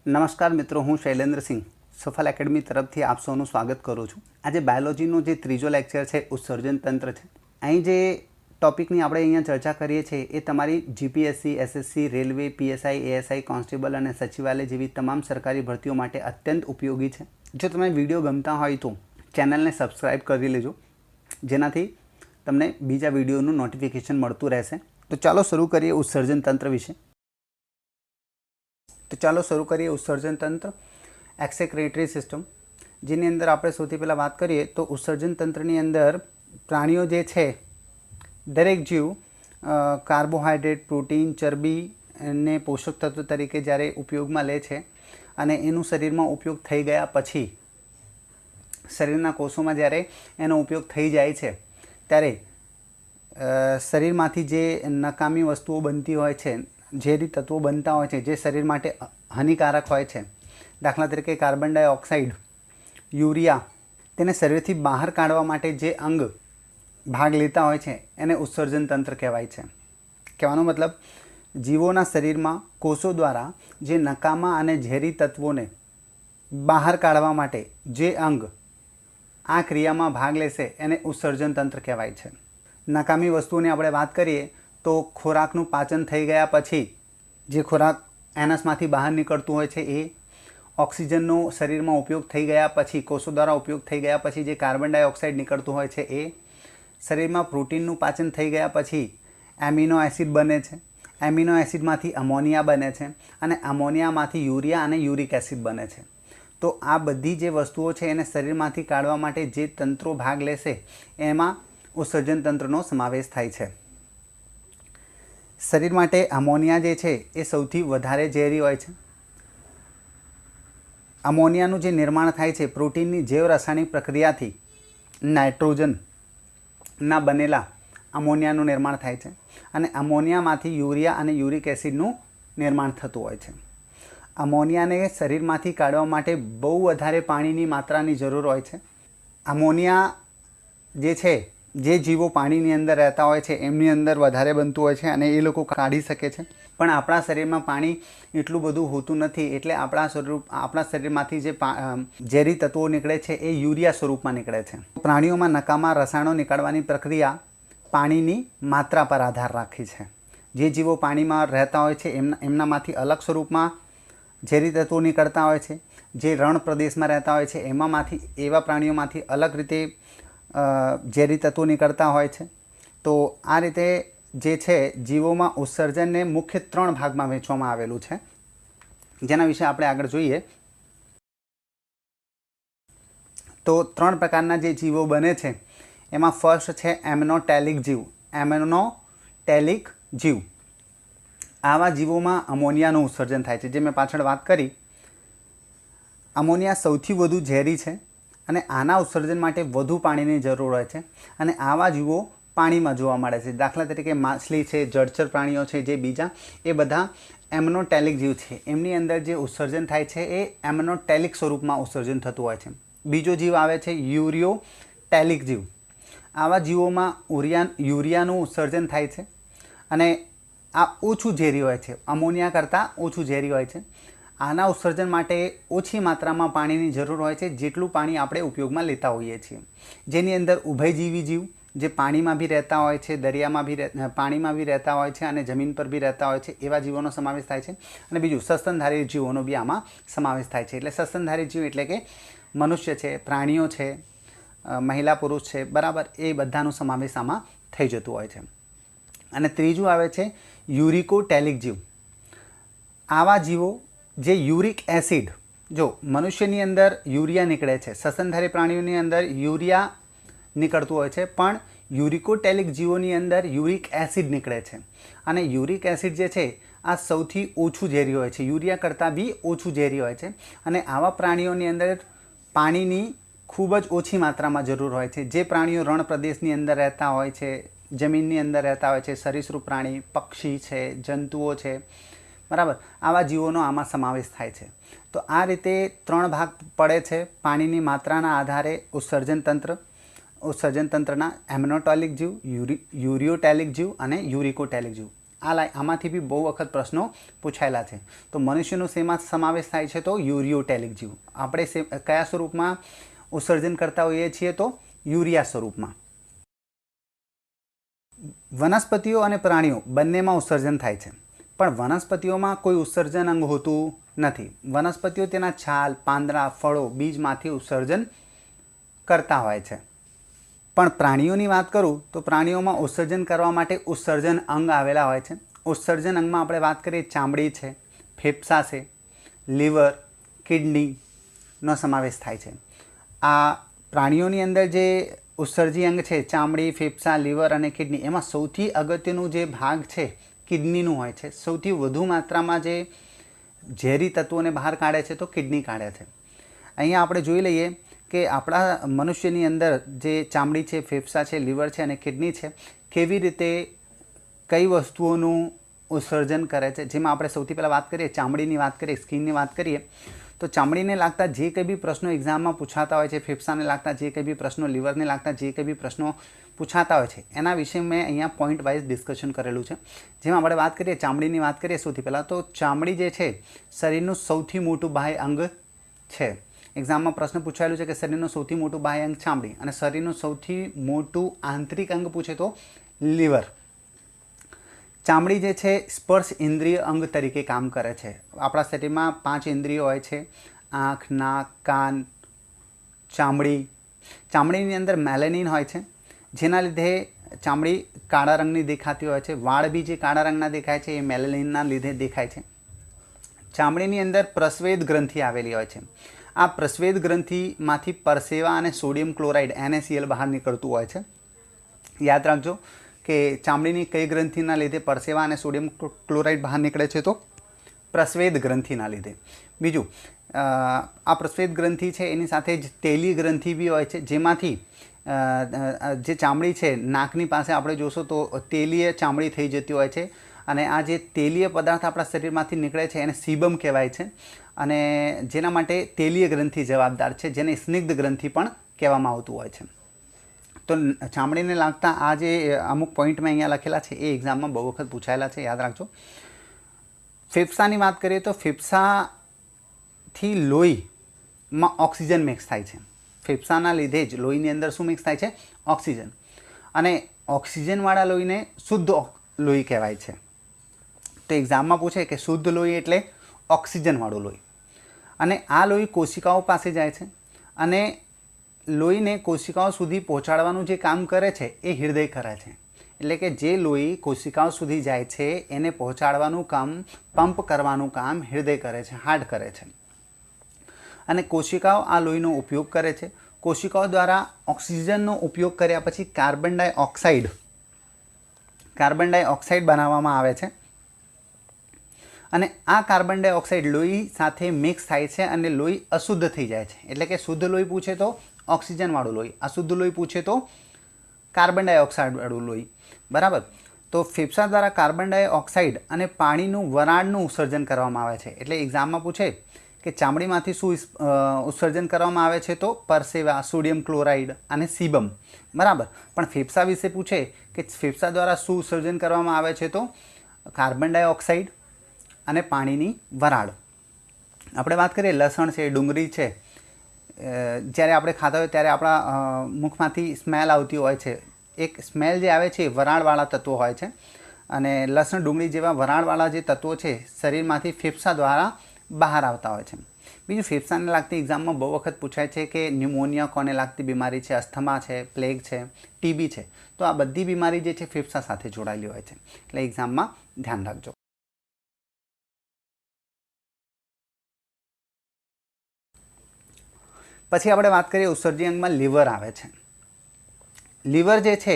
नमस्कार मित्रों, हूँ शैलेन्द्र सिंह सफल एकेडमी तरफ आप सौનું स्वागत करूँ छूँ। आज बायोलॉजीनो जे त्रीजो लेक्चर है उत्सर्जन तंत्र है। अहीं जे टॉपिकनी આપણે અહીંયા चर्चा કરીએ છીએ એ તમારી GPSC, SSC, railway, PSI, ASI, constable અને સચિવાલય જેવી તમામ સરકારી ભરતીઓ માટે અત્યંત ઉપયોગી છે। જો તમને વિડીયો ગમતા હોય તો ચેનલને સબસ્ક્રાઇબ કરી લેજો, જેનાથી તમને બીજા વિડીયોનું નોટિફિકેશન મળતું રહેશે। તો ચાલો શરૂ કરીએ ઉત્સર્જન તંત્ર વિશે। तो चलो शुरू करिए उत्सर्जन तंत्र एक्सेक्रेटरी सिस्टम, जेनी अंदर आपणे सौथी पहला बात करिए तो उत्सर्जन तंत्रनी अंदर प्राणीओ जे छे दरेक जीव कार्बोहाइड्रेट, प्रोटीन, चरबी ने पोषक तत्व तरीके ज्यारे उपयोग में ले छे अने एनु शरीर में उपयोग थई गया पछी शरीरना कोषों में ज्यारे एनो उपयोग थई जाय छे त्यारे शरीरमांथी जे नकामी वस्तुओ बनती होय छे, झेरी तत्वों बनता होय छे जे शरीर माटे हानिकारक होय छे, दाखला तरीके कार्बन डाइऑक्साइड, यूरिया, तेने शरीरथी बहार काढवा माटे जे अंग भाग लेता होय छे एने उत्सर्जन तंत्र कहेवाय छे। कहेवानो मतलब जीवोना शरीरमां कोषो द्वारा जे नकामा अने झेरी तत्वोने बहार काढवा माटे जे अंग आ क्रियामां भाग लेशे एने उत्सर्जन तंत्र कहेवाय छे। नकामी वस्तुओनी आपणे वात करीए तो खोराकનું પાચન થઈ ગયા પછી જે ખોરાક એનસમાંથી બહાર નીકળતું હોય છે એ ઓક્સિજનનો શરીરમાં ઉપયોગ થઈ ગયા પછી કોષો દ્વારા ઉપયોગ થઈ ગયા પછી જે કાર્બન ડાયોક્સાઇડ નીકળતું હોય છે એ શરીરમાં પ્રોટીનનું પાચન થઈ ગયા પછી એમિનો એસિડ બને છે, એમિનો એસિડમાંથી અમોનિયા બને છે અને અમોનિયામાંથી યુરિયા અને યુરિક એસિડ બને છે। તો આ બધી જે વસ્તુઓ છે એને શરીરમાંથી કાઢવા માટે જે તંત્રો ભાગ લેશે એમાં ઉત્સર્જન તંત્રનો સમાવેશ થાય છે। शरीर माटे अमोनिया जे छे ए सौथी वधारे झेरी होय छे। अमोनियानुं जे निर्माण थाय छे प्रोटीननी जैव रासायणिक प्रक्रियाथी नाइट्रोजन ना बनेला अमोनियानुं निर्माण थाय छे अने अमोनियामांथी यूरिया अने यूरिक एसिडनुं निर्माण थतुं होय छे। अमोनियाने शरीरमांथी काढवा माटे बहु वधारे पाणीनी मात्रानी जरूर होय छे। अमोनिया जे छे जे जीवो पाणीनी अंदर रहता होय छे एमनी अंदर वधारे बनतुं होय छे अने ए लोको काढी शके छे, पण आपणा शरीरमां पाणी एटલું બધું होતું નથી એટલે આપણા શરીરમાંથી જે ઝેરી તત્વો નીકળે છે એ યુરિયા સ્વરૂપમાં નીકળે છે। પ્રાણીઓમાં નકામા રસાયણો નીકળવાની પ્રક્રિયા પાણીની માત્રા પર આધાર રાખે છે। જે જીવો પાણીમાં રહેતા હોય છે એમનામાંથી અલગ સ્વરૂપમાં ઝેરી તત્વો નીકળતા હોય છે। જે રણ પ્રદેશમાં રહેતા હોય છે એમાંમાંથી એવા પ્રાણીઓમાંથી અલગ રીતે झेरी तत्वों निकलता होय छे। तो आ रीते जे छे जीवों में उत्सर्जन ने मुख्य 3 भाग में वहेंचवामां आवेलुं छे, जेना विषे आपणे आगळ जोईए। तो 3 प्रकारना जे जीवो बने छे एमां फर्स्ट छे एमनोटेलिक जीव। एमनोटेलिक जीव आवा जीवों में अमोनियानुं उत्सर्जन थाय छे। जे मैं पाछळ वात करी, अमोनिया सौथी वधु झेरी छे અને આના ઉત્સર્જન માટે વધુ પાણીની જરૂર હોય છે અને આવા જીવો પાણીમાં જોવા મળે છે। દાખલા તરીકે માછલી છે, જળચર પ્રાણીઓ છે જે બીજા એ બધા એમનોટેલિક જીવ છે। એમની અંદર જે ઉત્સર્જન થાય છે એ એમનોટેલિક સ્વરૂપમાં ઉત્સર્જન થતું હોય છે। બીજો જીવ આવે છે યુરિયોટેલિક જીવ। આવા જીવોમાં યુરિયાનું ઉત્સર્જન થાય છે અને આ ઓછું ઝેરી હોય છે, અમોનિયા કરતાં ઓછું ઝેરી હોય છે। आना उत्सर्जन माटे ओछी मात्रा में पानी की जरूर होय छे जेटलुं पाणी आपणे उपयोग में लेता होईए छीए। जेनी अंदर उभयजीवी जीव जे पाणी में भी रहता होय छे, दरिया में भी पाणी में भी रहता होय छे अने जमीन पर भी रहता होय छे एवा जीवोनो समावेश थाय छे। अने बीजुं सस्तनधारी जीवोनो बी आमां समावेश थाय छे। एटले सस्तनधारी जीव एटले के मनुष्य छे, प्राणीओ छे, महिला पुरुष छे, बराबर ए बधानो समावेश आमां थई जतो होय छे। अने त्रीजुं आवे छे यूरिकोटेलिक जीव। आवा जीवो जे यूरिक एसिड, जो मनुष्यनी अंदर यूरिया निकळे छे, सस्तनधारी प्राणीओनी अंदर यूरिया निकळतुं होय छे, पण यूरिकोटेलिक जीवोनी अंदर यूरिक एसिड निकळे छे अने यूरिक एसिड जे छे आ सौथी ओछुं झेरी होय छे, यूरिया करતાં बी ओछुं झेरी होय छे अने आवा प्राणीओनी अंदर पाणीनी खूब ज ओછી मात्रामां जरूर होय छे। जे प्राणीओ रण प्रदेशनी अंदर रहता होय छे, जमीननी अंदर रहता होय छे, सरीसृप प्राणी, पक्षी छे, जंतुओ छे, बराबर आवा जीवोनो आमां समावेश थाय छे। तो आ रीते 3 भाग पड़े छे पाणीनी मात्राना आधारे उत्सर्जन तंत्रना एमनोटेलिक जीव, यूरियोटेलिक जीव अने यूरिकोटेलिक जीव। આમાંથી બી બહુ વખત પ્રશ્નો પૂછાયેલા છે. તો મનુષ્યનું શેમાં સમાવેશ થાય છે? તો યુરિયોટેલિક જીવ. આપણે કયા સ્વરૂપમાં ઉત્સર્જન કરતા હોઈએ છીએ? તો યુરિયા સ્વરૂપમાં. વનસ્પતિઓ અને પ્રાણીઓ બંનેમાં ઉત્સર્જન થાય છે, પણ વનસ્પતિઓમાં કોઈ ઉત્સર્જન અંગ હોતું નથી. વનસ્પતિઓ તેના છાલ, પાંદડા, ફળો, બીજમાંથી ઉત્સર્જન કરતા હોય છે. પણ પ્રાણીઓની વાત કરું તો પ્રાણીઓમાં ઉત્સર્જન કરવા માટે ઉત્સર્જન અંગ આવેલા હોય છે. ઉત્સર્જન અંગમાં આપણે વાત કરીએ ચામડી છે, ફેફસા છે, લીવર, કિડનીનો સમાવેશ થાય છે. આ પ્રાણીઓની અંદર જે ઉત્સર્જી અંગ છે ચામડી, ફેફસા, લીવર અને કિડની, એમાં સૌથી અગત્યનું જે ભાગ છે કિડનીનું હોય છે. સૌથી વધુ માત્રામાં જે ઝેરી તત્વોને બહાર કાઢે છે તો કિડની કાઢે છે. અહીંયા આપણે જોઈ લઈએ કે આપણા મનુષ્યની અંદર જે ચામડી છે, ફેફસા છે, લીવર છે અને કિડની છે, કેવી રીતે કઈ વસ્તુઓનું ઉત્સર્જન કરે છે. જેમાં આપણે સૌથી પહેલાં વાત કરીએ ચામડીની વાત કરીએ, સ્કિનની વાત કરીએ તો ચામડીને લાગતા જે કંઈ બી પ્રશ્નો એક્ઝામમાં પૂછાતા હોય છે, ફેફસાને લાગતા જે કંઈ બી પ્રશ્નો, લીવરને લાગતા જે કંઈ બી પ્રશ્નો પૂછાતા હોય છે, એના વિશે મેં અહીંયા પોઈન્ટ વાઇઝ ડિસ્કશન કરેલું છે. જેમાં આપણે વાત કરીએ ચામડીની વાત કરીએ સૌથી પહેલાં તો ચામડી જે છે શરીરનું સૌથી મોટું બાહ્ય અંગ છે. એક્ઝામમાં પ્રશ્ન પૂછાયેલું છે કે શરીરનું સૌથી મોટું બાહ્ય અંગ ચામડી અને શરીરનું સૌથી મોટું આંતરિક અંગ પૂછે તો લીવર. ચામડી જે છે સ્પર્શ ઇન્દ્રિય અંગ તરીકે કામ કરે છે. આપણા શરીરમાં 5 ઇન્દ્રિયો હોય છે: આંખ, નાક, કાન, ચામડી. ચામડીની અંદર મેલેનિન હોય છે, જેના લીધે ચામડી કાળા રંગની દેખાતી હોય છે. વાળ બી જે કાળા રંગના દેખાય છે એ મેલેનિનના લીધે દેખાય છે. ચામડીની અંદર પ્રસ્વેદ ગ્રંથિ આવેલી હોય છે. આ પ્રસ્વેદ ગ્રંથિમાંથી પરસેવા અને સોડિયમ ક્લોરાઇડ NaCl બહાર નીકળતું હોય છે. યાદ રાખજો કે ચામડીની કઈ ગ્રંથિના લીધે પરસેવા અને સોડિયમ ક્લોરાઇડ બહાર નીકળે છે? તો પ્રસ્વેદ ગ્રંથિના લીધે. બીજું, આ પ્રસ્વેદ ગ્રંથિ છે એની સાથે જ તેલી ગ્રંથિ બી હોય છે, જેમાંથી જે ચામડી છે નાકની પાસે આપણે જોશો તો તેલીય ચામડી થઈ જતી હોય છે. અને આ જે તેલીય પદાર્થ આપણા શરીરમાંથી નીકળે છે એને સીબમ કહેવાય છે. અને જેના માટે તેલીય ગ્રંથિ જવાબદાર છે, જેને સ્નિગ્ધ ગ્રંથિ પણ કહેવામાં આવતું હોય છે. તો ચામડીને લાગતા આ જે અમુક પોઈન્ટ મેં અહીંયા લખેલા છે એ એક્ઝામમાં બહુ વખત પૂછાયેલા છે, યાદ રાખજો. ફેફસાની વાત કરીએ તો ફેફસાથી લોહીમાં ઓક્સિજન મિક્સ થાય છે. ફેફસાના લીધે જ લોહીની અંદર શું મિક્સ થાય છે? ઓક્સિજન. અને ઓક્સિજનવાળા લોહીને શુદ્ધ લોહી કહેવાય છે. તો એક્ઝામમાં પૂછે કે શુદ્ધ લોહી એટલે ઓક્સિજનવાળું લોહી. અને આ લોહી કોશિકાઓ પાસે જાય છે અને લોહીને કોશિકાઓ સુધી પહોંચાડવાનું જે કામ કરે છે એ હૃદય કરે છે. એટલે કે જે લોહી કોશિકાઓ સુધી જાય છે એને પહોંચાડવાનું કામ, પંપ કરવાનું કામ હૃદય કરે છે, હાર્ટ કરે છે. અને કોશિકાઓ આ લોહીનો ઉપયોગ કરે છે. કોશિકાઓ દ્વારા ઓક્સિજનનો ઉપયોગ કર્યા પછી કાર્બન ડાયોક્સાઇડ બનાવવામાં આવે છે. અને આ કાર્બન ડાયોક્સાઇડ લોહી સાથે મિક્સ થાય છે અને લોહી અશુદ્ધ થઈ જાય છે. એટલે કે શુદ્ધ લોહી પૂછે તો ઓક્સિજનવાળું લોહી, અશુદ્ધ લોહી પૂછે તો કાર્બન ડાયોક્સાઇડવાળું લોહી. બરાબર. તો ફેફસા દ્વારા કાર્બન ડાયોક્સાઇડ અને પાણીનું વરાળનું ઉત્સર્જન કરવામાં આવે છે. એટલે એક્ઝામમાં પૂછે કે ચામડીમાંથી શું ઉત્સર્જન કરવામાં આવે છે? તો પરસેવા, સોડિયમ ક્લોરાઇડ અને સીબમ. બરાબર. પણ ફેફસા વિશે પૂછે કે ફેફસા દ્વારા શું ઉત્સર્જન કરવામાં આવે છે? તો કાર્બન ડાયોક્સાઇડ અને પાણીની વરાળ. આપણે વાત કરીએ લસણ છે, ડુંગળી છે, જ્યારે આપણે ખાતા હોય ત્યારે આપણા મુખમાંથી સ્મેલ આવતી હોય છે. એક સ્મેલ જે આવે છે એ વરાળવાળા તત્વો હોય છે. અને લસણ, ડુંગળી જેવા વરાળવાળા જે તત્વો છે શરીરમાંથી ફેફસા દ્વારા બહાર આવતા હોય છે. બીજું, ફેફસાને લાગતી એક્ઝામમાં બહુ વખત પૂછાય છે કે ન્યુમોનિયા કોને લાગતી બીમારી છે? અસ્થમા છે, પ્લેગ છે, ટીબી છે. તો આ બધી બીમારી જે છે ફેફસા સાથે જોડાયેલી હોય છે. એટલે એક્ઝામમાં ધ્યાન રાખજો. પછી આપણે વાત કરીએ ઉત્સર્જી અંગમાં લીવર આવે છે. લીવર જે છે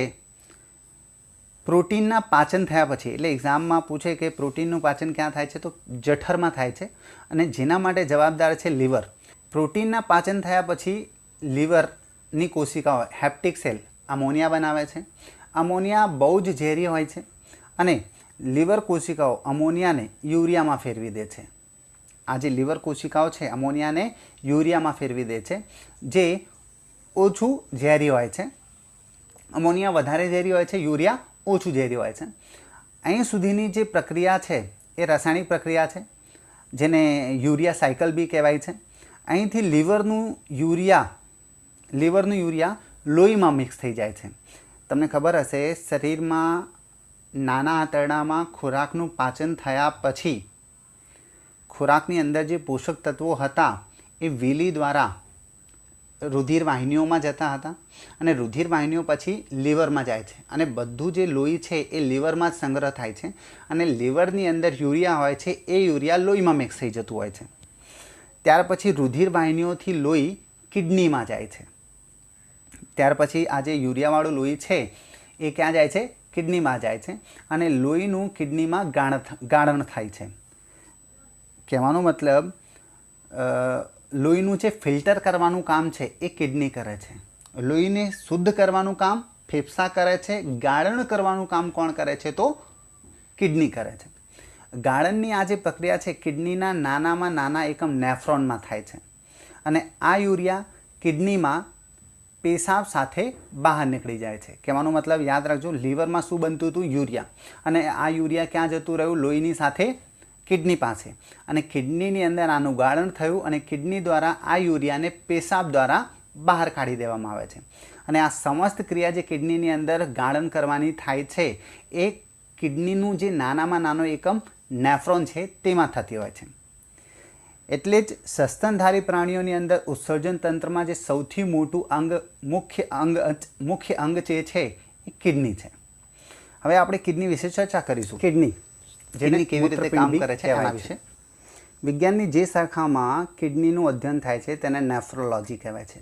પ્રોટીનના પાચન થયા પછી, એટલે એક્ઝામમાં પૂછે કે પ્રોટીનનું પાચન ક્યાં થાય છે? તો જઠરમાં થાય છે. અને જેના માટે જવાબદાર છે લીવર. પ્રોટીનના પાચન થયા પછી લીવરની કોશિકાઓ હેપ્ટિક સેલ અમોનિયા બનાવે છે. અમોનિયા બહુ જ ઝેરી હોય છે અને લીવર કોશિકાઓ અમોનિયાને યુરિયામાં ફેરવી દે છે. આ જે લીવર કોશિકાઓ છે અમોનિયાને યુરિયામાં ફેરવી દે છે, જે ઓછું ઝેરી હોય છે. અમોનિયા વધારે ઝેરી હોય છે, યુરિયા ઓછું ઝેરી હોય છે. અહીં સુધીની જે પ્રક્રિયા છે એ રાસાયણિક પ્રક્રિયા છે, જેને યુરિયા સાયકલ બી કહેવાય છે. અહીંથી લીવરનું યુરિયા લોહીમાં મિક્સ થઈ જાય છે. તમને ખબર હશે, શરીરમાં નાના આંતરડામાં ખોરાકનું પાચન થયા પછી ખોરાકની અંદર જે પોષક તત્વો હતા એ વીલી દ્વારા રુધિર વાહિનીઓમાં જતા હતા અને રુધિર વાહિનીઓ પછી લીવરમાં જાય છે અને બધું જે લોહી છે એ લીવરમાં જ સંગ્રહ થાય છે અને લીવરની અંદર યુરિયા હોય છે એ યુરિયા લોહીમાં મિક્સ થઈ જતું હોય છે. ત્યાર પછી રુધિર વાહિનીઓથી લોહી કિડનીમાં જાય છે. ત્યાર પછી આ જે યુરિયાવાળું લોહી છે એ ક્યાં જાય છે? કિડનીમાં જાય છે અને લોહીનું કિડનીમાં ગાળણ થાય છે. કહેવાનો મતલબ લોહીનું જે ફિલ્ટર કરવાનું કામ છે એ કિડની કરે છે. લોહીને શુદ્ધ કરવાનું કામ ફેફસા કરે છે. ગાળણ કરવાનું કામ કોણ કરે છે? તો કિડની કરે છે. ગાળણની આ જે પ્રક્રિયા છે કિડનીના નાનામાં નાના એકમ નેફ્રોનમાં થાય છે અને આ યુરિયા કિડનીમાં પેશાબ સાથે બહાર નીકળી જાય છે. કહેવાનો મતલબ યાદ રાખજો, લીવરમાં શું બનતું હતું? યુરિયા. અને આ યુરિયા ક્યાં જતું રહ્યું? લોહીની સાથે કિડની પાસે. અને કિડનીની અંદર આનું ગાળણ થયું અને કિડની દ્વારા આ યુરિયાને પેશાબ દ્વારા બહાર કાઢી દેવામાં આવે છે. અને આ સમસ્ત ક્રિયા જે કિડનીની અંદર ગાળણ કરવાની થાય છે એ કિડનીનું જે નાનામાં નાનો એકમ નેફ્રોન છે તેમાં થતી હોય છે. એટલે જ સસ્તનધારી પ્રાણીઓની અંદર ઉત્સર્જન તંત્રમાં જે સૌથી મોટું મુખ્ય અંગ જે છે એ કિડની છે. હવે આપણે કિડની વિશે ચર્ચા કરીશું. કિડની જેને કેવી રીતે કામ કરે છે એના વિશે. વિજ્ઞાનની જે શાખામાં કિડનીનું અધ્યયન થાય છે તેને નેફ્રોલોજી કહેવાય છે.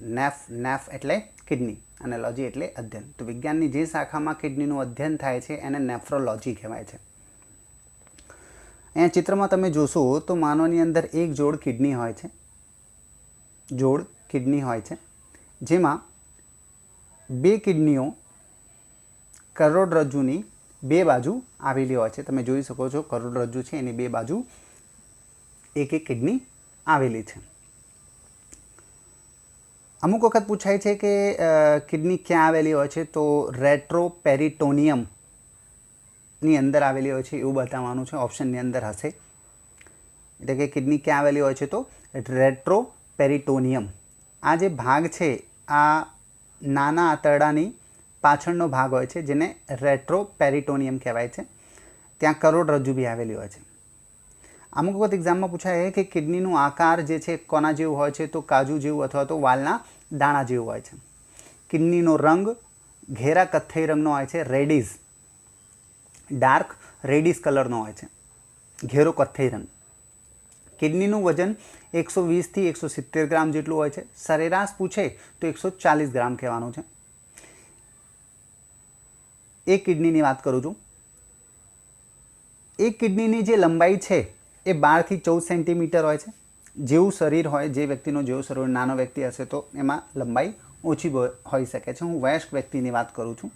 નેફ એટલે કિડની અને લોજી એટલે અધ્યયન. તો વિજ્ઞાનની જે શાખામાં કિડનીનું અધ્યયન થાય છે એને નેફ્રોલોજી કહેવાય છે. અહીંયા ચિત્રમાં તમે જોશો તો માનવની અંદર એક જોડ કિડની હોય છે, જેમાં બે કિડનીઓ કરોડરજ્જુની બે બાજુ આવેલી હોય છે. તમે જોઈ શકો છો કરોડરજ્જુ છે એની બે બાજુ એક કિડની આવેલી છે. અમુક વખત પૂછાય છે કે કિડની ક્યાં આવેલી હોય છે? તો રેટ્રોપેરિટોનિયમની અંદર આવેલી હોય છે એવું બતાવવાનું છે. ઓપ્શનની અંદર હશે. એટલે કે કિડની ક્યાં આવેલી હોય છે? તો રેટ્રોપેરિટોનિયમ. આ જે ભાગ છે આ નાના આંતરડાની પાછળનો ભાગ હોય છે જેને રેટ્રોપેરિટોનિયમ કહેવાય છે. ત્યાં કરોડરજ્જુ બી આવેલી હોય છે. અમુક વખત એક્ઝામમાં પૂછાય કે કિડનીનું આકાર જે છે કોના જેવું હોય છે? તો કાજુ જેવું અથવા તો વાલના દાણા જેવું હોય છે. કિડનીનો રંગ ઘેરા કથ્થઈ રંગનો હોય છે, રેડિશ, ડાર્ક રેડિશ કલરનો હોય છે, ઘેરો કથ્થઈ રંગ. કિડનીનું વજન 120થી 170 ગ્રામ જેટલું હોય છે. સરેરાશ પૂછે તો 140 ગ્રામ કહેવાનું છે. એક કિડનીની વાત કરું છું. એક કિડનીની જે લંબાઈ છે એ 12 થી 14 સેન્ટીમીટર હોય છે. જેવું શરીર હોય, જે વ્યક્તિનો જેવું શરીર, નાનો વ્યક્તિ હશે તો એમાં લંબાઈ ઓછી હોઈ શકે છે. હું વયસ્ક વ્યક્તિની વાત કરું છું.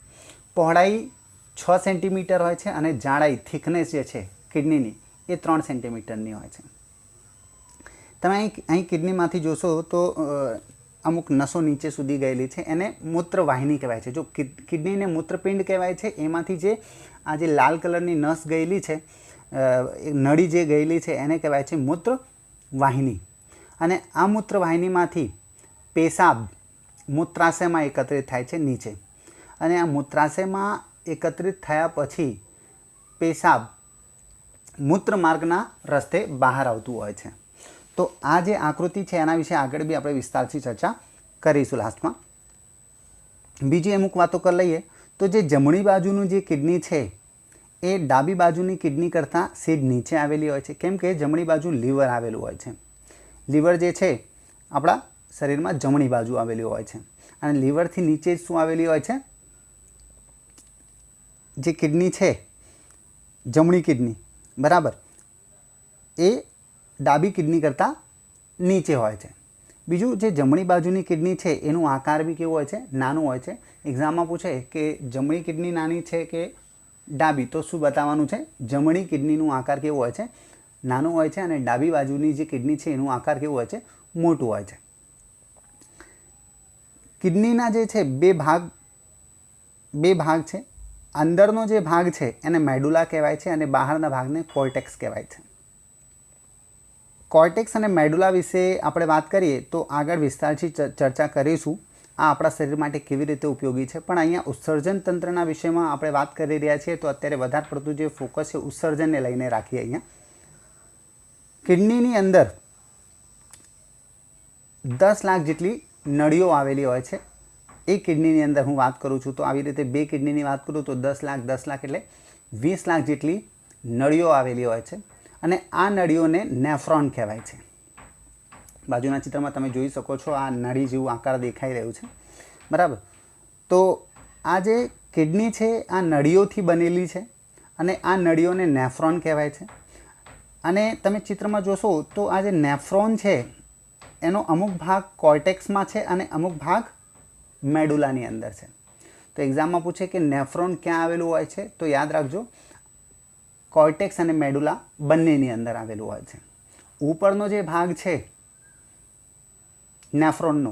પહોળાઈ 6 સેન્ટીમીટર હોય છે અને જાડાઈ થિકનેસ જે છે કિડનીની એ 3 સેન્ટીમીટરની હોય છે. તમે અહીં કિડનીમાંથી જોશો તો અમુક નસો નીચે સુધી ગયેલી છે, એને મૂત્રવાહિની કહેવાય છે. જો કિડનીને મૂત્રપિંડ કહેવાય છે, એમાંથી જે આ જે લાલ કલરની નસ ગયેલી છે, નળી જે ગયેલી છે એને કહેવાય છે મૂત્રવાહિની. અને આ મૂત્રવાહિનીમાંથી પેશાબ મૂત્રાશયમાં એકત્રિત થાય છે નીચે. અને આ મૂત્રાશયમાં એકત્રિત થયા પછી પેશાબ મૂત્રમાર્ગના રસ્તે બહાર આવતું હોય છે. તો આ જે આકૃતિ છે એના વિશે આગળ બી આપણે વિસ્તારથી ચર્ચા કરીશું લાસ્ટમાં. બીજી અમુક વાતો કરી લઈએ તો જે જમણી બાજુનું જે કિડની છે એ ડાબી બાજુની કિડની કરતાં સેજ નીચે આવેલી હોય છે. કેમ કે જમણી બાજુ લીવર આવેલું હોય છે. લીવર જે છે આપણા શરીરમાં જમણી બાજુ આવેલી હોય છે અને લીવરથી નીચે શું આવેલી હોય છે? જે કિડની છે જમણી કિડની, બરાબર, એ ડાબી કિડની કરતાં નીચે હોય છે. બીજું જે જમણી બાજુની કિડની છે એનું આકાર બી કેવું હોય છે? નાનું હોય છે. એક્ઝામમાં પૂછે કે જમણી કિડની નાની છે કે ડાબી, તો શું બતાવવાનું છે? જમણી કિડનીનું આકાર કેવું હોય છે? નાનું હોય છે અને ડાબી બાજુની જે કિડની છે એનું આકાર કેવું હોય છે? મોટું હોય છે. કિડનીના જે છે બે ભાગ છે. અંદરનો જે ભાગ છે એને મેડુલા કહેવાય છે અને બહારના ભાગને કોર્ટેક્સ કહેવાય છે. કોર્ટેક્સ અને મેડુલા વિશે આપણે વાત કરીએ તો આગળ વિસ્તારથી ચર્ચા કરીશું. આ આપણા શરીર માટે કેવી રીતે ઉપયોગી છે, પણ અહીંયા ઉત્સર્જન તંત્રના વિષયમાં આપણે વાત કરી રહ્યા છીએ તો અત્યારે વધારે પડતું જે ફોકસ છે ઉત્સર્જનને લઈને રાખીએ. અહીંયા કિડનીની અંદર 10 લાખ જેટલી નળીઓ આવેલી હોય છે. એ કિડનીની અંદર હું વાત કરું છું તો આવી રીતે 2 કિડનીની વાત કરું તો 10 લાખ એટલે 20 લાખ જેટલી નળીઓ આવેલી હોય છે અને આ નળીઓને નેફ્રોન કહેવાય છે. બાજુના ચિત્રમાં તમે જોઈ શકો છો આ નળી જેવું આકાર દેખાઈ રહ્યું છે, બરાબર. તો આ જે કિડની છે આ નળીઓથી બનેલી છે અને આ નળીઓને નેફ્રોન કહેવાય છે. અને તમે ચિત્રમાં જોશો તો આ જે નેફ્રોન છે એનો અમુક ભાગ કોર્ટેક્સમાં છે અને અમુક ભાગ મેડુલાની અંદર છે. તો એક્ઝામમાં પૂછે કે નેફ્રોન ક્યાં આવેલું હોય છે તો યાદ રાખજો કોર્ટેક્સ અને મેડુલા બંનેની અંદર આવેલું હોય છે. ઉપરનો જે ભાગ છે નેફ્રોનનો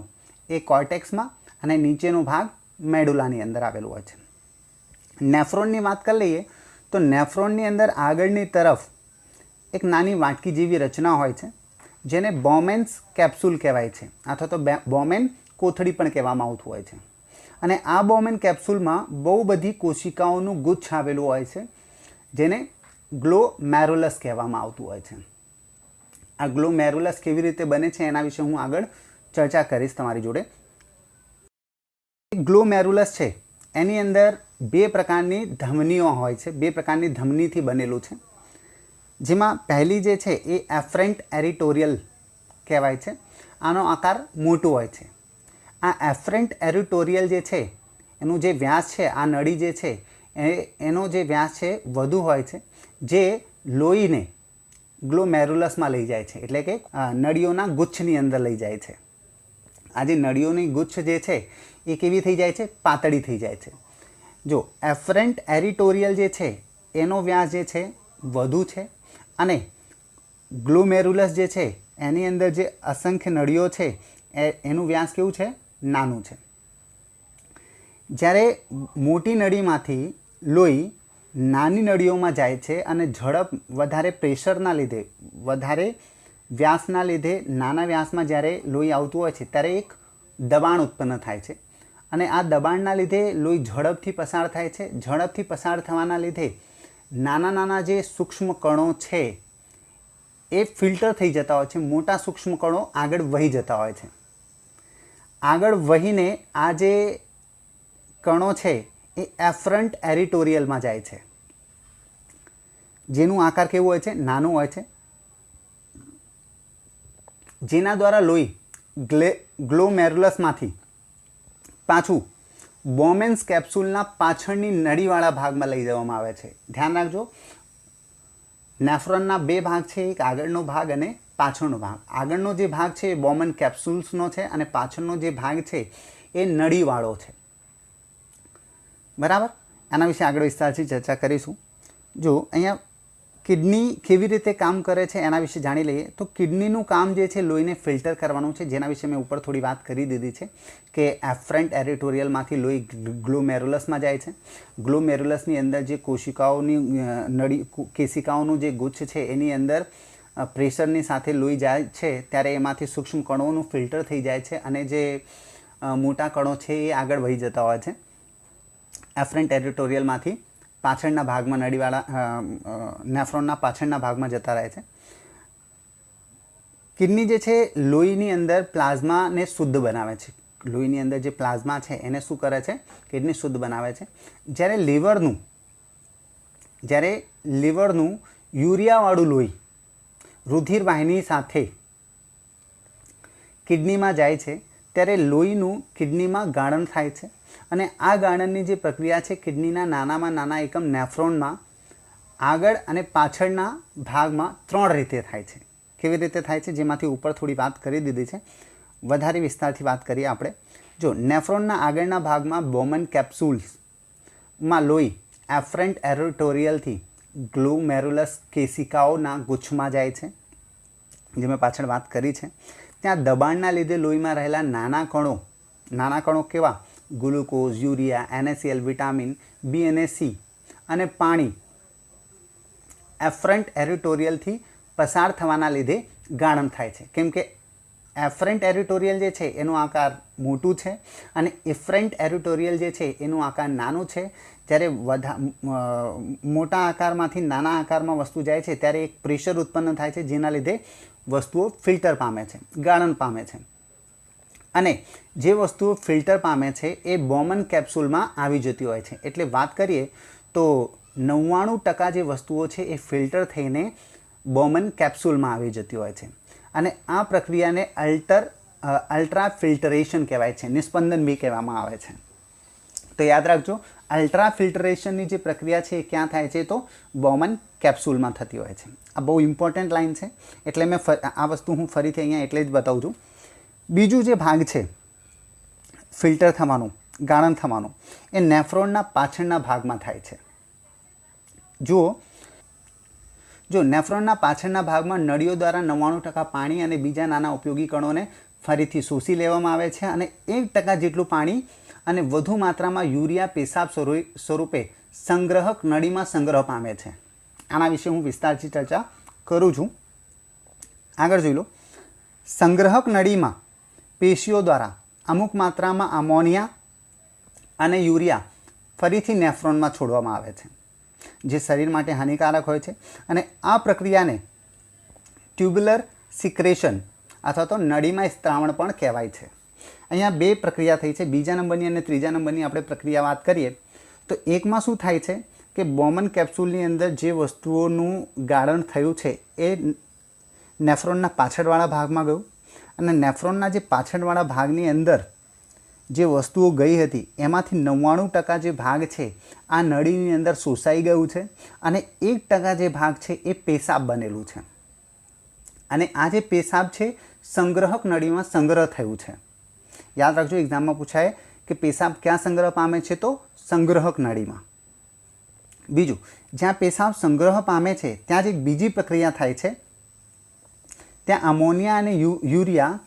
એ કોર્ટેક્સમાં અને નીચેનો ભાગ મેડુલાની અંદર આવેલું હોય છે. નેફ્રોનની વાત કરી લઈએ તો નેફ્રોનની અંદર આગળની તરફ એક નાની વાટકી જેવી રચના હોય છે જેને બોમેન્સ કેપ્સ્યુલ કહેવાય છે અથવા તો બોમેન કોથળી પણ કહેવામાં આવતું હોય છે. અને આ બોમેન કેપ્સ્યુલમાં બહુ બધી કોશિકાઓનું ગુચ્છ આવેલું હોય છે જેને ગ્લોમેરુલસ કહેવામાં આવતું હોય છે. આ ગ્લોમેરુલસ કેવી રીતે બને છે એના વિશે હું આગળ ચર્ચા કરીશ તમારી જોડે. ગ્લોમેરુલસ છે એની અંદર 2 પ્રકારની ધમનીઓ હોય છે, 2 પ્રકારની ધમનીથી બનેલું છે. જેમાં પહેલી જે છે એ એફરન્ટ એરિટોરિયલ કહેવાય છે. આનો આકાર મોટો હોય છે. આ એફરન્ટ એરિટોરિયલ જે છે એનું જે વ્યાસ છે આ નળી જે છે એનો જે વ્યાસ છે વધુ હોય છે જે લોહીને ગ્લોમેરુલસમાં લઈ જાય છે, એટલે કે નળીઓના ગુચ્છની અંદર લઈ જાય છે. આ જે નળીઓની ગુચ્છ જે છે એ કેવી થઈ જાય છે? પાતળી થઈ જાય છે. જો એફરન્ટ એરિટોરિયલ જે છે એનો વ્યાસ જે છે વધુ છે અને ગ્લોમેરુલસ જે છે એની અંદર જે અસંખ્ય નળીઓ છે એનું વ્યાસ કેવું છે? નાનું છે. જ્યારે મોટી નળીમાંથી લોહી નાની નળીઓમાં જાય છે અને ઝડપ વધારે પ્રેશરના લીધે વધારે વ્યાસના લીધે નાના વ્યાસમાં જ્યારે લોહી આવતું હોય છે ત્યારે એક દબાણ ઉત્પન્ન થાય છે અને આ દબાણના લીધે લોહી ઝડપથી પસાર થાય છે. ઝડપથી પસાર થવાના લીધે નાના નાના જે સૂક્ષ્મ કણો છે એ ફિલ્ટર થઈ જતા હોય છે. મોટા સૂક્ષ્મ કણો આગળ વહી જતા હોય છે. આગળ વહીને આ જે કણો છે એ એફરન્ટ એરિટોરિયલમાં જાય છે જેનું આકાર કેવું હોય છે? નાનું હોય છે. જેના દ્વારા લોહી ગ્લોમેરુલસમાંથી પાછું બોમેન્સ કેપ્સ્યુલના પાછળની નળીવાળા ભાગમાં લઈ જવામાં આવે છે. ધ્યાન રાખજો નેફ્રોનના 2 ભાગ છે, એક આગળનો ભાગ અને પાછળનો ભાગ. આગળનો જે ભાગ છે એ બોમેન કેપ્સ્યુલ્સનો છે અને પાછળનો જે ભાગ છે એ નળીવાળો છે, બરાબર. આના વિશે આગળ વિસ્તારથી ચર્ચા કરીશું. જો અહીંયા કિડની કેવી રીતે કામ કરે છે એના વિશે જાણી લઈએ તો કિડનીનું કામ જે છે લોહીને ફિલ્ટર કરવાનું છે, જેના વિશે મેં ઉપર થોડી વાત કરી દીધી છે કે એફરન્ટ એરિટોરિયલમાંથી લોહી ગ્લોમેરુલસમાં જાય છે. ગ્લોમેરુલસની અંદર જે કોશિકાઓની કેશિકાઓનું જે ગુચ્છ છે એની અંદર પ્રેશરની સાથે લોહી જાય છે ત્યારે એમાંથી સૂક્ષ્મ કણોનું ફિલ્ટર થઈ જાય છે અને જે મોટા કણો છે એ આગળ વહી જતા હોય છે. એફરન્ટ એરિટોરિયલમાંથી પાછળના ભાગમાં નળીવાળા નેફ્રોનના પાછળના ભાગમાં જતા રહે છે. કિડની જે છે લોહીની અંદર પ્લાઝમાને શુદ્ધ બનાવે છે. લોહીની અંદર જે પ્લાઝમા છે એને શું કરે છે? કિડની શુદ્ધ બનાવે છે. જ્યારે લીવરનું યુરિયાવાળું લોહી રુધિર વાહિની સાથે કિડનીમાં જાય છે ત્યારે લોહીનું કિડનીમાં ગાળણ થાય છે અને આ ગાળણની જે પ્રક્રિયા છે કિડનીના નાનામાં નાના એકમ નેફ્રોનમાં આગળ અને પાછળના ભાગમાં 3 રીતે થાય છે. કેવી રીતે થાય છે? જેમાંથી ઉપર થોડી વાત કરી દીધી છે, વધારે વિસ્તારથી વાત કરીએ આપણે. જો નેફ્રોનના આગળના ભાગમાં બોમેન કેપ્સ્યુલ્સમાં લોહી એફરન્ટ એરિટોરિયલથી ગ્લોમેરુલસ કેશિકાઓના ગુચ્છમાં જાય છે, જે મેં પાછળ વાત કરી છે. ત્યાં દબાણના લીધે લોહીમાં રહેલા નાના કણો કેવા? Glucose, urea, NaCl, vitamin B અને સી અને પાણી એફરન્ટ એરિટોરિયલથી પસાર થવાના લીધે ગાળણ થાય છે. કેમ કે એફરન્ટ એરિટોરિયલ જે છે એનો આકાર મોટું છે અને ઇફરન્ટ એરિટોરિયલ જે છે એનો આકાર નાનું છે. જ્યારે મોટા આકારમાંથી નાના આકારમાં વસ્તુ જાય છે ત્યારે એક પ્રેશર ઉત્પન્ન થાય છે, જેના લીધે વસ્તુઓ ફિલ્ટર પામે છે, ગાળણ પામે છે. અને જે વસ્તુઓ ફિલ્ટર પામે છે એ બોમન કેપ્સ્યુલમાં આવી જતી હોય છે. એટલે વાત કરીએ તો 99% જે વસ્તુઓ છે એ ફિલ્ટર થઈને બોમન કેપ્સ્યુલમાં આવી જતી હોય છે. અને આ પ્રક્રિયાને અલ્ટ્રા ફિલ્ટરેશન કહેવાય છે, નિસ્પંદન બી કહેવામાં આવે છે. તો યાદ રાખજો, અલ્ટ્રા ફિલ્ટરેશનની જે પ્રક્રિયા છે એ ક્યાં થાય છે? તો બોમન કેપ્સ્યુલમાં થતી હોય છે. આ બહુ ઇમ્પોર્ટન્ટ લાઇન છે, એટલે મેં આ વસ્તુ હું ફરીથી અહીંયા એટલે જ બતાવું છું. બીજું જે ભાગ છે ફિલ્ટર થવાનું, ગાળણ થવાનું, એ નેફ્રોનના પાછળના ભાગમાં થાય છે. જો નેફ્રોનના પાછળના ભાગમાં નળીઓ દ્વારા 99% પાણી અને બીજા નાના ઉપયોગી કણોને ફરીથી શોષી લેવામાં આવે છે અને 1% જેટલું પાણી અને વધુ માત્રામાં યુરિયા પેશાબ સ્વરૂપે સંગ્રહક નળીમાં સંગ્રહ પામે છે. આના વિશે હું વિસ્તારથી ચર્ચા કરું છું. આગળ જોઈ લો. સંગ્રહક નળીમાં પેશીઓ દ્વારા અમુક માત્રામાં અમોનિયા અને યુરિયા ફરીથી નેફ્રોનમાં છોડવામાં આવે છે, જે શરીર માટે હાનિકારક હોય છે. અને આ પ્રક્રિયાને ટ્યુબ્યુલર સિક્રેશન અથવા તો નળીમાં સ્ત્રાવણ પણ કહેવાય છે. અહીંયા બે પ્રક્રિયા થઈ છે. બીજા નંબરની અને ત્રીજા નંબરની આપણે પ્રક્રિયા વાત કરીએ તો એકમાં શું થાય છે કે બોમન કેપ્સ્યુલની અંદર જે વસ્તુઓનું ગાળણ થયું છે એ નેફ્રોનના પાછળવાળા ભાગમાં ગયું અને નેફ્રોનના જે પાછળવાળા ભાગની અંદર જે વસ્તુઓ ગઈ હતી એમાંથી 99% જે ભાગ છે આ નળીની અંદર શોષાઈ ગયું છે અને 1% જે ભાગ છે એ પેશાબ બનેલું છે. અને આ જે પેશાબ છે સંગ્રહક નળીમાં સંગ્રહ થયું છે. યાદ રાખજો, એક્ઝામમાં પૂછાય કે પેશાબ ક્યાં સંગ્રહ પામે છે? તો સંગ્રહક નળીમાં. બીજું, જ્યાં પેશાબ સંગ્રહ પામે છે ત્યાં જ એક બીજી પ્રક્રિયા થાય છે. ત્યાં અમોનિયા અને યુરિયા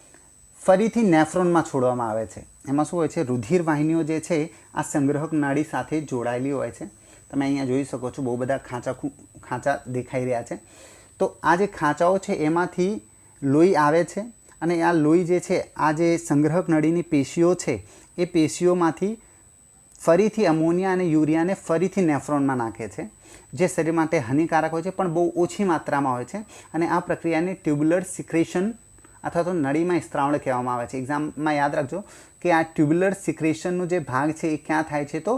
ફરીથી નેફ્રોનમાં છોડવામાં આવે છે. એમાં શું હોય છે? રુધિર વાહિનીઓ જે છે આ સંગ્રહક નાળી સાથે જોડાયેલી હોય છે. તમે અહીંયા જોઈ શકો છો, બહુ બધા ખાંચા દેખાઈ રહ્યા છે. તો આ જે ખાંચાઓ છે એમાંથી લોહી આવે છે અને આ લોહી જે છે, આ જે સંગ્રહક નળીની પેશીઓ છે એ પેશીઓમાંથી ફરીથી અમોનિયા અને યુરિયાને ફરીથી નેફ્રોનમાં નાખે છે, જે શરીર માટે હાનિકારક હોય છે પણ બહુ ઓછી માત્રામાં હોય છે. અને આ પ્રક્રિયાને ટ્યુબ્યુલર સિક્રેશન અથવા તો નળીમાં સ્ત્રાવણ કહેવામાં આવે છે. એક્ઝામમાં યાદ રાખજો કે આ ટ્યુબ્યુલર સિક્રેશનનો જે ભાગ છે એ ક્યાં થાય છે? તો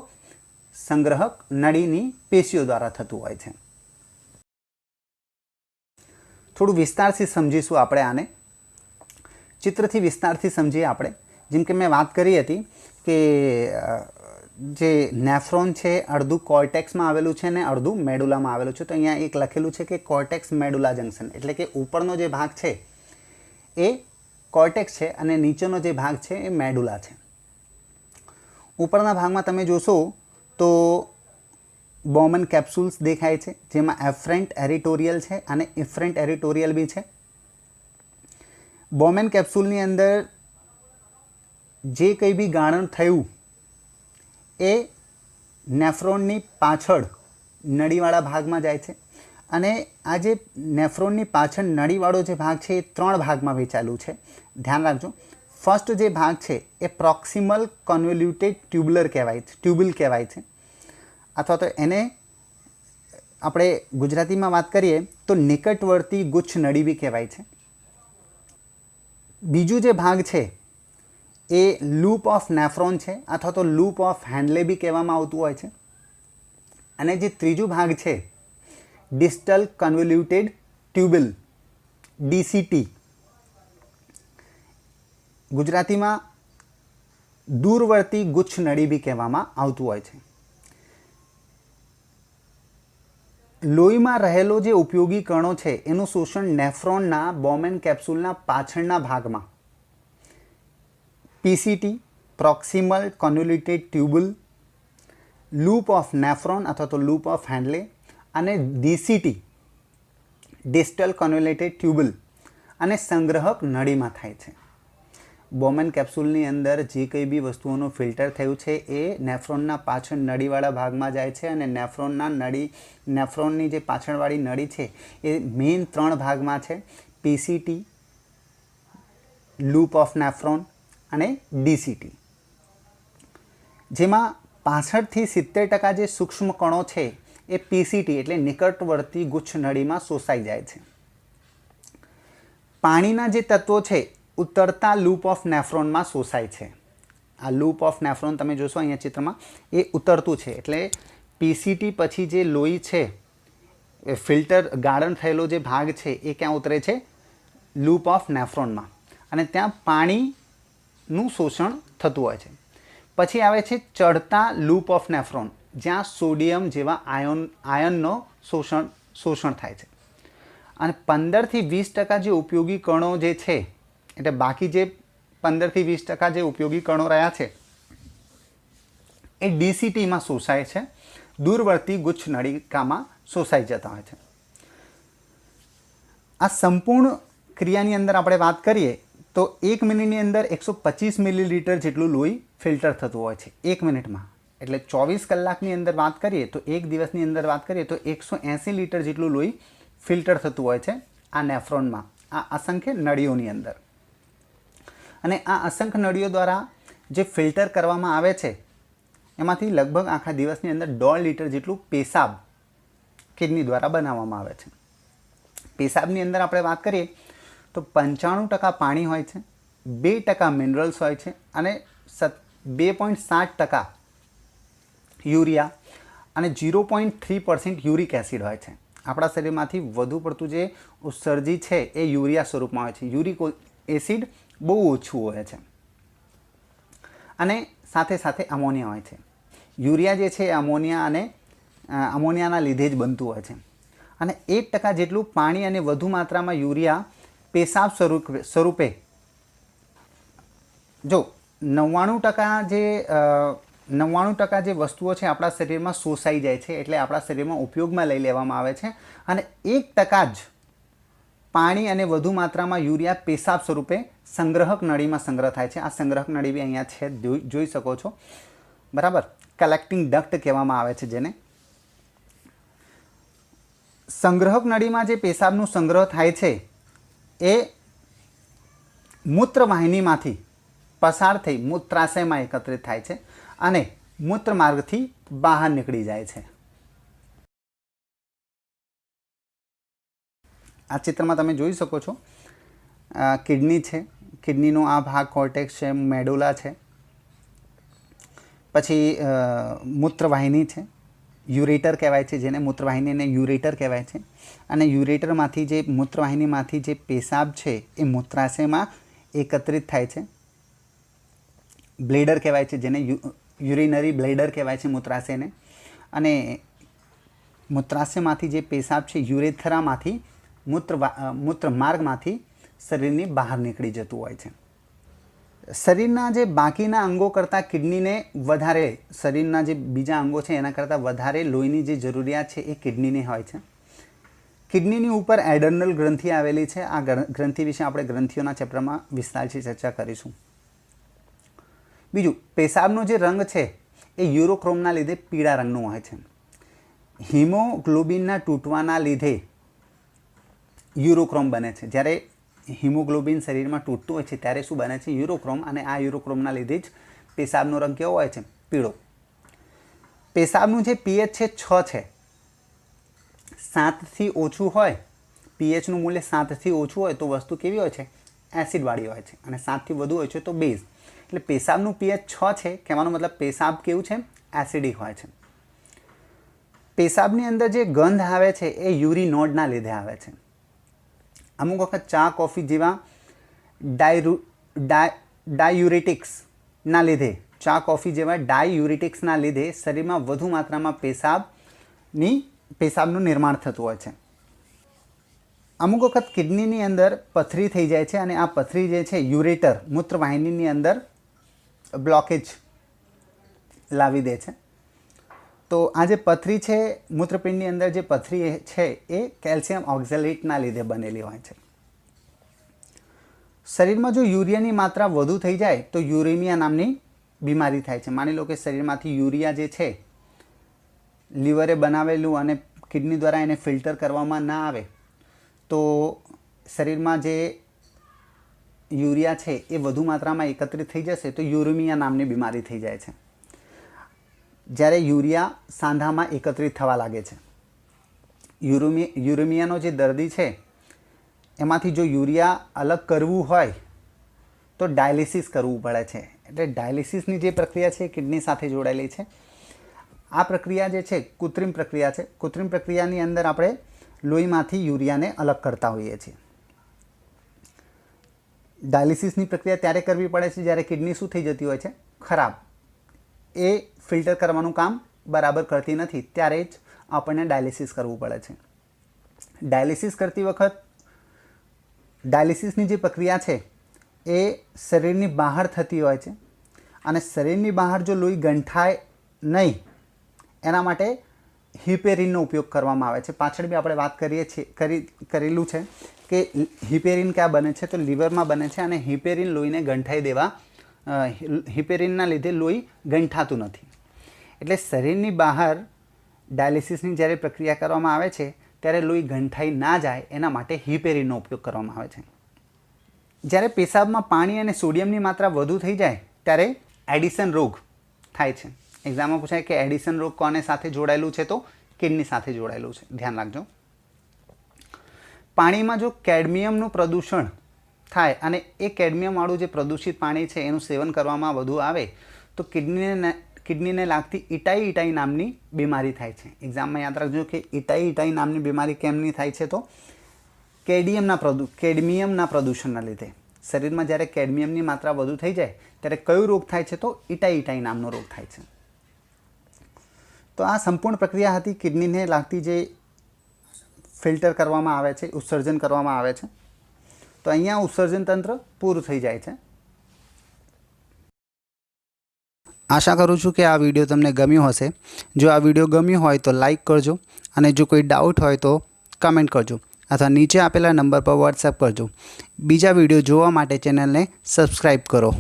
સંગ્રહક નળીની પેશીઓ દ્વારા થતું હોય છે. થોડું વિસ્તારથી સમજીશું આપણે આને, ચિત્રથી વિસ્તારથી સમજીએ આપણે. જેમ કે મેં વાત કરી હતી કે જે નેફ્રોન છે અડધું કોર્ટેક્સમાં આવેલું છે ને અડધું મેડુલામાં આવેલું છે. તો અહીંયા એક લખેલું છે કે કોર્ટેક્સ મેડુલા જંકશન, એટલે કે ઉપરનો જે ભાગ છે એ કોર્ટેક્સ છે અને નીચેનો જે ભાગ છે એ મેડુલા છે. ઉપરના ભાગમાં તમે જોશો તો બોમન કેપ્સ્યુલ્સ દેખાય છે, જેમાં એફરન્ટ એરિટોરિયલ છે અને ઇફરન્ટ એરિટોરિયલ બી છે. બોમન કેપ્સ્યુલની અંદર જે કંઈ બી ગાળણ થયું એ નેફ્રોનની પાછળ નળીવાળા ભાગમાં જાય છે. અને આ જે નેફ્રોનની પાછળ નળીવાળો જે ભાગ છે એ 3 ભાગમાં વહેંચાયેલું છે. ધ્યાન રાખજો, ફર્સ્ટ જે ભાગ છે એ પ્રોક્સિમલ કન્વોલ્યુટેડ ટ્યુબ્યુલ કહેવાય છે, અથવા તો એને આપણે ગુજરાતીમાં વાત કરીએ તો નિકટવર્તી ગુચ્છ નળી બી કહેવાય છે. બીજું જે ભાગ છે એ લૂપ ઓફ નેફ્રોન છે અથવા તો લૂપ ઓફ હેન્ડલે બી કહેવામાં આવતું હોય છે. અને જે ત્રીજું ભાગ છે ડિસ્ટલ કન્વોલ્યુટેડ ટ્યુબ્યુલ, DCT, ગુજરાતીમાં દૂરવર્તી ગુચ્છ નળી બી કહેવામાં આવતું હોય છે. લોહીમાં રહેલો જે ઉપયોગી કણો છે એનું શોષણ નેફ્રોનના બોમન કેપ્સ્યુલના પાછળના ભાગમાં PCT, proximal કન્વોલ્યુટેડ tubule, loop of nephron અથવા તો લૂપ ઓફ હેન્ડલે અને DCT, ડિસ્ટલ કન્વોલ્યુટેડ ટ્યુબ્યુલ અને સંગ્રહક નળીમાં થાય છે. બોમેન કેપ્સ્યુલની અંદર જે કંઈ બી વસ્તુઓનું ફિલ્ટર થયું છે એ નેફ્રોનના પાછળ નળીવાળા ભાગમાં જાય છે અને નેફ્રોનની જે પાછળવાળી નળી છે એ મેઇન 3 ભાગમાં છે: પીસીટી, લૂપ ઓફ નેફ્રોન અને ડીસીટી. જેમાં 65થી 70% જે સૂક્ષ્મ કણો છે એ પીસીટી એટલે નિકટવર્તી ગુચ્છ નળીમાં શોષાઈ જાય છે. પાણીના જે તત્વો છે ઉતરતા લૂપ ઓફ નેફ્રોનમાં શોષાય છે. આ લૂપ ઓફ નેફ્રોન તમે જોશો અહીંયા ચિત્રમાં એ ઉતરતું છે, એટલે પીસીટી પછી જે લોહી છે એ ફિલ્ટર ગાળણ થયેલો જે ભાગ છે એ ક્યાં ઉતરે છે? લૂપ ઓફ નેફ્રોનમાં, અને ત્યાં પાણીનું શોષણ થતું હોય છે. પછી આવે છે ચડતા લૂપ ઓફ નેફ્રોન, જ્યાં સોડિયમ જેવા આયનનો શોષણ થાય છે. અને 15થી 20% જે ઉપયોગી કણો જે છે, એટલે બાકી જે 15થી 20% જે ઉપયોગી કણો રહ્યા છે એ ડીસીટીમાં શોષાય છે, દૂરવર્તી ગુચ્છ નળિકામાં શોષાઈ જતા હોય છે. આ સંપૂર્ણ ક્રિયાની અંદર આપણે વાત કરીએ તો 1 મિનિટની અંદર 125 મિલીલીટર જેટલું લોહી ફિલ્ટર થતું હોય છે 1 મિનિટમાં. એટલે 24 કલાકની અંદર વાત કરીએ તો એક દિવસની અંદર વાત કરીએ તો 180 લીટર જેટલું લોહી ફિલ્ટર થતું હોય છે આ નેફ્રોનમાં, આ અસંખ્ય નળીઓની અંદર. અને આ અસંખ્ય નળીઓ દ્વારા જે ફિલ્ટર કરવામાં આવે છે એમાંથી લગભગ આખા દિવસની અંદર 1.5 લીટર જેટલું પેશાબ કિડની દ્વારા બનાવવામાં આવે છે. પેશાબની અંદર આપણે વાત કરીએ તો 95% પાણી હોય છે, 2% મિનરલ્સ હોય છે અને 2.7% યુરિયા અને 0.3% યુરિક એસિડ હોય છે. આપણા શરીરમાંથી વધુ પડતું જે ઉત્સર્જી છે એ યુરિયા સ્વરૂપમાં હોય છે. યુરિક એસિડ બહુ ઓછું હોય છે અને સાથે સાથે અમોનિયા હોય છે. યુરિયા જે છે એ અમોનિયાના લીધે જ બનતું હોય છે. અને 1% જેટલું પાણી અને વધુ માત્રામાં યુરિયા પેશાબ સ્વરૂપે, જો 99% જે વસ્તુઓ છે આપણા શરીરમાં શોષાઈ જાય છે, એટલે આપણા શરીરમાં ઉપયોગમાં લઈ લેવામાં આવે છે. અને 1% જ પાણી અને વધુ માત્રામાં યુરિયા પેશાબ સ્વરૂપે સંગ્રહક નળીમાં સંગ્રહ થાય છે. આ સંગ્રહક નળી બી અહીંયા છે, જોઈ શકો છો, બરાબર. કલેક્ટિંગ ડક્ટ કહેવામાં આવે છે જેને. સંગ્રહક નળીમાં જે પેશાબનું સંગ્રહ થાય છે એ મૂત્રવાહિનીમાંથી પસાર થઈ મૂત્રાશયમાં એકત્રિત થાય છે અને મૂત્રમાર્ગથી બહાર નીકળી જાય છે. આ ચિત્રમાં તમે જોઈ શકો છો કિડની છે, કિડનીનો આ ભાગ કોર્ટેક્સ છે, મેડુલા છે, પછી મૂત્રવાહિની છે, યુરેટર કહેવાય છે જેને, મૂત્રવાહિનીને યુરેટર કહેવાય છે. અને યુરેટરમાંથી જે મૂત્રવાહિનીમાંથી જે પેશાબ છે એ મૂત્રાશયમાં એકત્રિત થાય છે. બ્લેડર કહેવાય છે જેને, યુરિનરી બ્લેડર કહેવાય છે મૂત્રાશયને. અને મૂત્રાશયમાંથી જે પેશાબ છે યુરેથરામાંથી મૂત્રમાર્ગમાંથી શરીરની બહાર નીકળી જતું હોય છે. શરીરના જે બાકીના અંગો કરતાં કિડનીને વધારે, શરીરના જે બીજા અંગો છે એના કરતાં વધારે લોહીની જે જરૂરિયાત છે એ કિડનીને હોય છે. કિડનીની ઉપર એડર્નલ ગ્રંથિ આવેલી છે. આ ગ્રંથિ વિશે આપણે ગ્રંથિઓના ચેપ્ટરમાં વિસ્તારથી ચર્ચા કરીશું. બીજું, પેશાબનો જે રંગ છે એ યુરોક્રોમના લીધે પીળા રંગનું હોય છે. હિમોગ્લોબિનના તૂટવાના લીધે યુરોક્રોમ બને છે. જ્યારે હિમોગ્લોબિન શરીરમાં તૂટતું હોય છે ત્યારે શું બને છે? યુરોક્રોમ. અને આ યુરોક્રોમના લીધે જ પેશાબનો રંગ કેવો હોય છે? પીળો. પેશાબનું જે પીએચ છે 6 છે. 7થી ઓછું હોય, પીએચનું મૂલ્ય 7થી ઓછું હોય તો વસ્તુ કેવી હોય છે? એસિડવાળી હોય છે. અને 7થી વધુ હોય છે તો બેઝ. એટલે પેશાબનું પીએચ 6 છે, કહેવાનો મતલબ પેશાબ કેવું છે? એસિડિક હોય છે. પેશાબની અંદર જે ગંધ આવે છે એ યુરિનોડના લીધે આવે છે. અમુક વખત ચા કોફી જેવા ડાયુરેટિક્સના લીધે, ચા કોફી જેવા ડાયુરેટિક્સના લીધે શરીરમાં વધુ માત્રામાં પેશાબનું નિર્માણ થતું હોય છે. અમુક વખત કિડનીની અંદર પથરી થઈ જાય છે અને આ પથરી જે છે યુરેટર, મૂત્રવાહિનીની અંદર બ્લોકેજ લાવી દે છે. તો આ જે પથરી છે, મૂત્રપિંડની અંદર જે પથરી છે એ કેલ્શિયમ ઓક્ઝેલેટના લીધે બનેલી હોય છે. શરીરમાં જો યુરિયાની માત્રા વધુ થઈ જાય તો યુરેમિયા નામની બીમારી થાય છે. માની લો કે શરીરમાંથી યુરિયા જે છે લીવરે બનાવેલું અને કિડની દ્વારા એને ફિલ્ટર કરવામાં ના આવે તો શરીરમાં જે યુરિયા છે એ વધુ માત્રામાં એકત્રિત થઈ જશે તો યુરેમિયા નામની બીમારી થઈ જાય છે. જ્યારે યુરિયા સાંધામાં એકત્રિત થવા લાગે છે, યુરેમિયાનો જે દર્દી છે એમાંથી જો યુરિયા અલગ કરવું હોય તો ડાયાલિસિસ કરવું પડે છે. એટલે ડાયાલિસિસની જે પ્રક્રિયા છે એ કિડની સાથે જોડાયેલી છે. આ પ્રક્રિયા જે છે કૃત્રિમ પ્રક્રિયા છે. કૃત્રિમ પ્રક્રિયાની અંદર આપણે લોહીમાંથી યુરિયાને અલગ કરતા હોઈએ છીએ. ડાયાલિસિસની પ્રક્રિયા ત્યારે કરવી પડે છે જ્યારે કિડની શું થઈ જતી હોય છે, ખરાબ, એ ફિલ્ટર કરવાનું કામ બરાબર કરતી નથી, ત્યારે જ આપણને ડાયાલિસિસ કરવું પડે છે. ડાયાલિસિસ કરતી વખત ડાયાલિસિસની જે પ્રક્રિયા છે એ શરીરની બહાર થતી હોય છે અને શરીરની બહાર જો લોહી ગંઠાય નહીં એના માટે હિપેરિનનો ઉપયોગ કરવામાં આવે છે. પાછળ બી આપણે વાત કરેલું છે કે હિપેરિન ક્યાં બને છે, તો લીવરમાં બને છે અને હિપેરિન લોહીને ગંઠાઈ દેવા, હિપેરિનના લીધે લોહી ગંઠાતું નથી. એટલે શરીરની બહાર ડાયાલિસિસની જ્યારે પ્રક્રિયા કરવામાં આવે છે ત્યારે લોહી ગંઠાઈ ના જાય એના માટે હિપેરિનનો ઉપયોગ કરવામાં આવે છે. જ્યારે પેશાબમાં પાણી અને સોડિયમની માત્રા વધુ થઈ જાય ત્યારે એડિશન રોગ થાય છે. એક્ઝામમાં પૂછાય કે એડિશન રોગ કોને સાથે જોડાયેલું છે, તો કિડની સાથે જોડાયેલું છે, ધ્યાન રાખજો. પાણીમાં જો કેડમિયમનું પ્રદૂષણ થાય અને એ કેડમિયમવાળું જે પ્રદૂષિત પાણી છે એનું સેવન કરવામાં વધુ આવે તો કિડનીને લાગતી ઇટાઈ નામની બીમારી થાય છે. એક્ઝામમાં યાદ રાખજો કે ઇટાઈ નામની બીમારી કેમની થાય છે, તો કેડમિયમના પ્રદૂષણના લીધે. શરીરમાં જ્યારે કેડમિયમની માત્રા વધુ થઈ જાય ત્યારે કયો રોગ થાય છે, તો ઇટાઈ નામનો રોગ થાય છે. તો આ સંપૂર્ણ પ્રક્રિયા હતી કિડનીને લાગતી જે ફિલ્ટર કરવામાં આવે છે, ઉત્સર્જન કરવામાં આવે છે. તો અહીંયા ઉત્સર્જન તંત્ર પૂરું થઈ જાય છે. આશા કરું છું કે આ વિડીયો તમને ગમ્યો હશે. જો આ વિડીયો ગમ્યો હોય તો લાઈક કરજો અને જો કોઈ ડાઉટ હોય તો કમેન્ટ કરજો અથવા નીચે આપેલા નંબર પર વોટ્સએપ કરજો. બીજા વિડીયો જોવા માટે ચેનલને સબસ્ક્રાઈબ કરો.